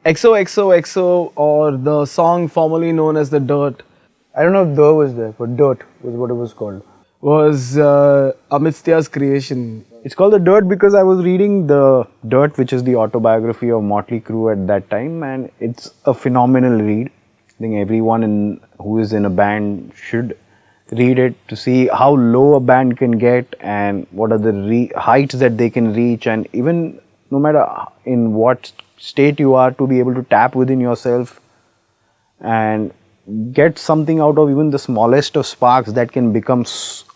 XOXOXO, or the song formerly known as The Dirt, I don't know if "the" was there, but "Dirt" was what it was called. was Amitya's creation. It's called The Dirt because I was reading The Dirt, which is the autobiography of Mötley Crüe at that time, and it's a phenomenal read. I think everyone who is in a band should read it to see how low a band can get and what are the heights that they can reach, and even no matter in what state you are, to be able to tap within yourself and get something out of even the smallest of sparks that can become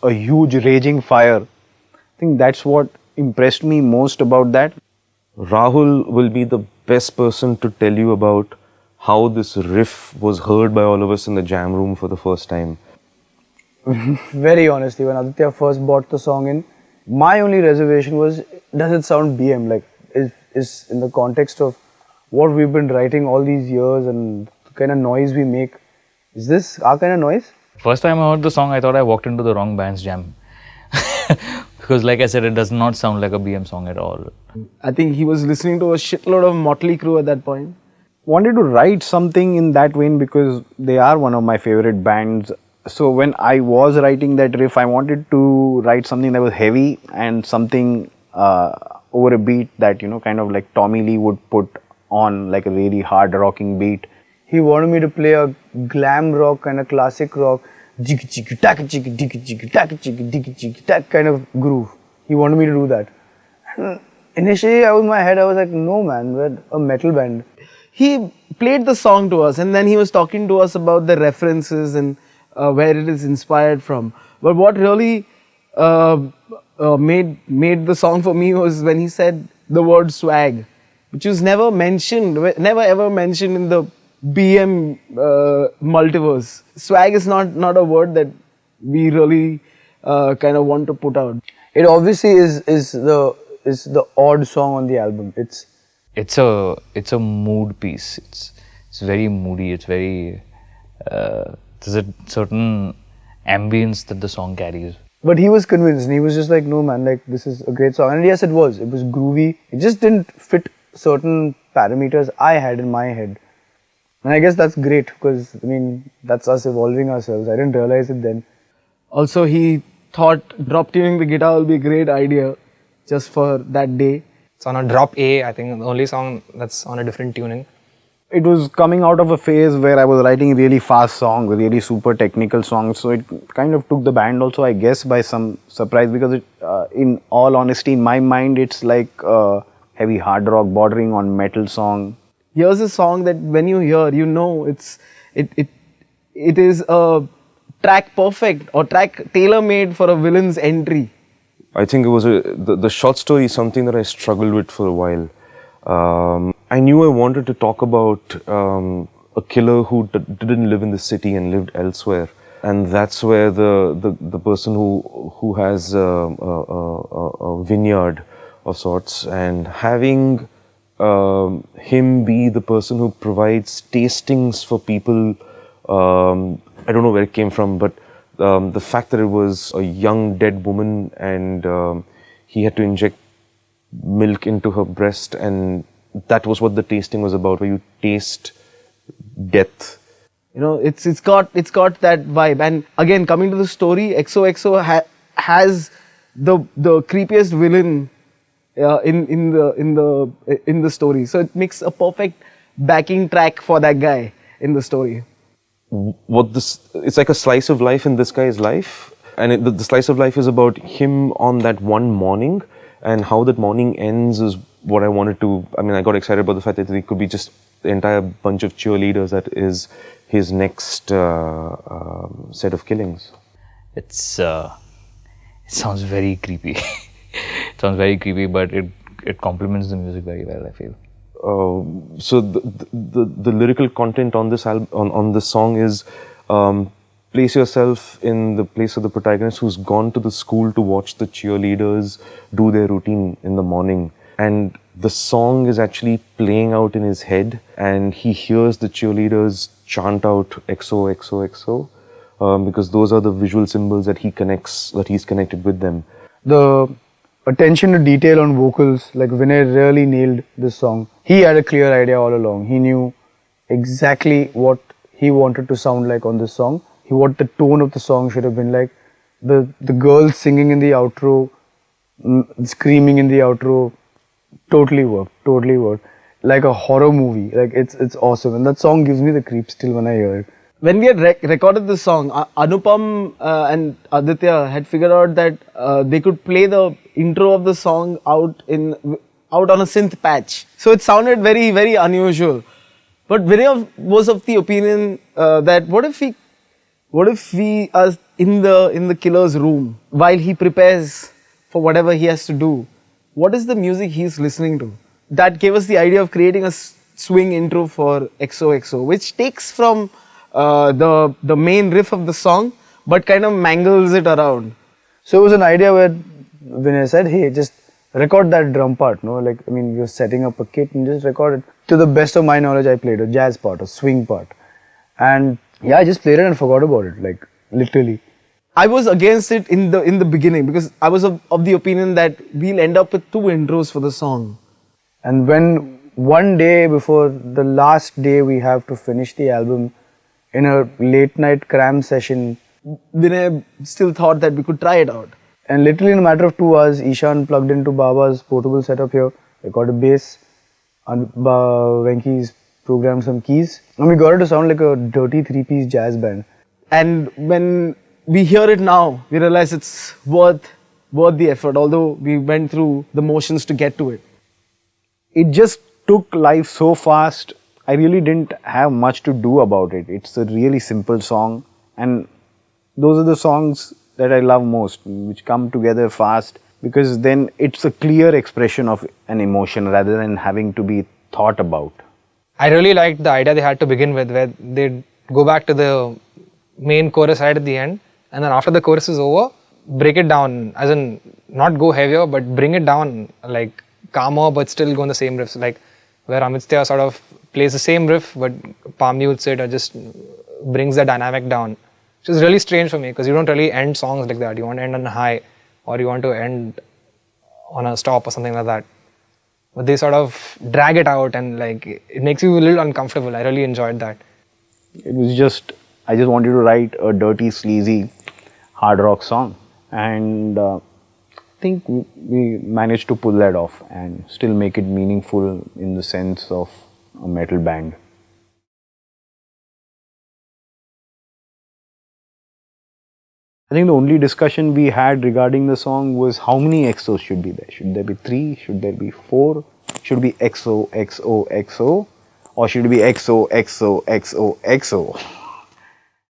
a huge raging fire. I think that's what impressed me most about that. Rahul will be the best person to tell you about how this riff was heard by all of us in the jam room for the first time. Very honestly, when Aditya first brought the song in, my only reservation was, does it sound BM? Like, is in the context of what we've been writing all these years and the kind of noise we make, is this our kind of noise? First time I heard the song, I thought I walked into the wrong band's jam. Because like I said, it does not sound like a BM song at all. I think he was listening to a shitload of Mötley Crüe at that point. Wanted to write something in that vein because they are one of my favorite bands. So when I was writing that riff, I wanted to write something that was heavy and something over a beat that, you know, kind of like Tommy Lee would put on, like a really hard rocking beat. He wanted me to play a glam rock and a classic rock, jig jig tack jig dig jig tack jig dig jig tack kind of groove. He wanted me to do that. And initially, in my head, I was like, no man, we're a metal band. He played the song to us, and then he was talking to us about the references and where it is inspired from. But what really made the song for me was when he said the word swag, which was never ever mentioned in the BM multiverse. Swag is not a word that we really kind of want to put out. It obviously is the odd song on the album. It's a mood piece. It's very moody. It's very there's a certain ambience that the song carries. But he was convinced, and he was just like, no man, like, this is a great song. And yes, it was groovy. It just didn't fit certain parameters I had in my head. And I guess that's great because, I mean, that's us evolving ourselves. I didn't realize it then. Also, he thought drop tuning the guitar will be a great idea just for that day. It's on a drop A, I think, the only song that's on a different tuning. It was coming out of a phase where I was writing really fast songs, really super technical songs. So it kind of took the band also, I guess, by some surprise because in all honesty, in my mind, it's like a heavy hard rock bordering on metal song. Here's a song that when you hear, you know it is a track perfect or track tailor-made for a villain's entry. I think it was the short story is something that I struggled with for a while. I knew I wanted to talk about a killer who didn't live in the city and lived elsewhere, and that's where the person who has a vineyard of sorts, and having him be the person who provides tastings for people. I don't know where it came from, but the fact that it was a young dead woman and he had to inject milk into her breast, and that was what the tasting was about, where you taste death. You know, it's got that vibe. And again, coming to the story, XOXO has the creepiest villain in the story. So it makes a perfect backing track for that guy in the story. It's like a slice of life in this guy's life, and the slice of life is about him on that one morning, and how that morning ends is what I wanted to. I mean, I got excited about the fact that it could be just the entire bunch of cheerleaders that is his next set of killings. It sounds very creepy. It sounds very creepy, but it complements the music very well, I feel. So the lyrical content on this on this song is place yourself in the place of the protagonist who's gone to the school to watch the cheerleaders do their routine in the morning, and the song is actually playing out in his head, and he hears the cheerleaders chant out XOXOXO because those are the visual symbols that he's connected with them. The attention to detail on vocals. Like Vinay really nailed this song. He had a clear idea all along. He knew exactly what he wanted to sound like on this song. What the tone of the song should have been like. The girls singing in the outro, screaming in the outro, totally worked. Like a horror movie. Like it's awesome. And that song gives me the creeps still when I hear it. When we had recorded the song, Anupam and Aditya had figured out that they could play the intro of the song out on a synth patch. So it sounded very, very unusual. But Vinay was of the opinion that what if we are in the killer's room while he prepares for whatever he has to do? What is the music he's listening to? That gave us the idea of creating a swing intro for XOXO, which takes from the main riff of the song, but kind of mangles it around. So it was an idea where Vinay said, hey, just record that drum part, no? Like, I mean, you're setting up a kit and just record it. To the best of my knowledge, I played a jazz part, a swing part. And yeah, I just played it and forgot about it, like, literally. I was against it in the beginning because I was of the opinion that we'll end up with 2 intros for the song. And when one day before the last day we have to finish the album, in a late night cram session, Vinay still thought that we could try it out. And literally in a matter of 2 hours, Ishan plugged into Baba's portable setup here, recorded bass, and Venki's programmed some keys. And we got it to sound like a dirty 3-piece jazz band. And when we hear it now, we realize it's worth the effort, although we went through the motions to get to it. It just took life so fast. I really didn't have much to do about it. It's a really simple song, and those are the songs that I love most, which come together fast, because then it's a clear expression of an emotion rather than having to be thought about. I really liked the idea they had to begin with, where they'd go back to the main chorus right at the end, and then after the chorus is over, break it down, as in not go heavier, but bring it down, like calmer, but still go on the same riffs, like where Amitya sort of plays the same riff, but palm mutes it or just brings the dynamic down. Which is really strange for me, because you don't really end songs like that. You want to end on a high, or you want to end on a stop or something like that. But they sort of drag it out, and like it makes you a little uncomfortable. I really enjoyed that. It was just, I just wanted to write a dirty, sleazy, hard rock song. And I think we managed to pull that off and still make it meaningful in the sense of a metal band. I think the only discussion we had regarding the song was how many XOs should be there. Should there be 3? Should there be 4? Should it be XOXOXO? Or should it be XOXOXOXO?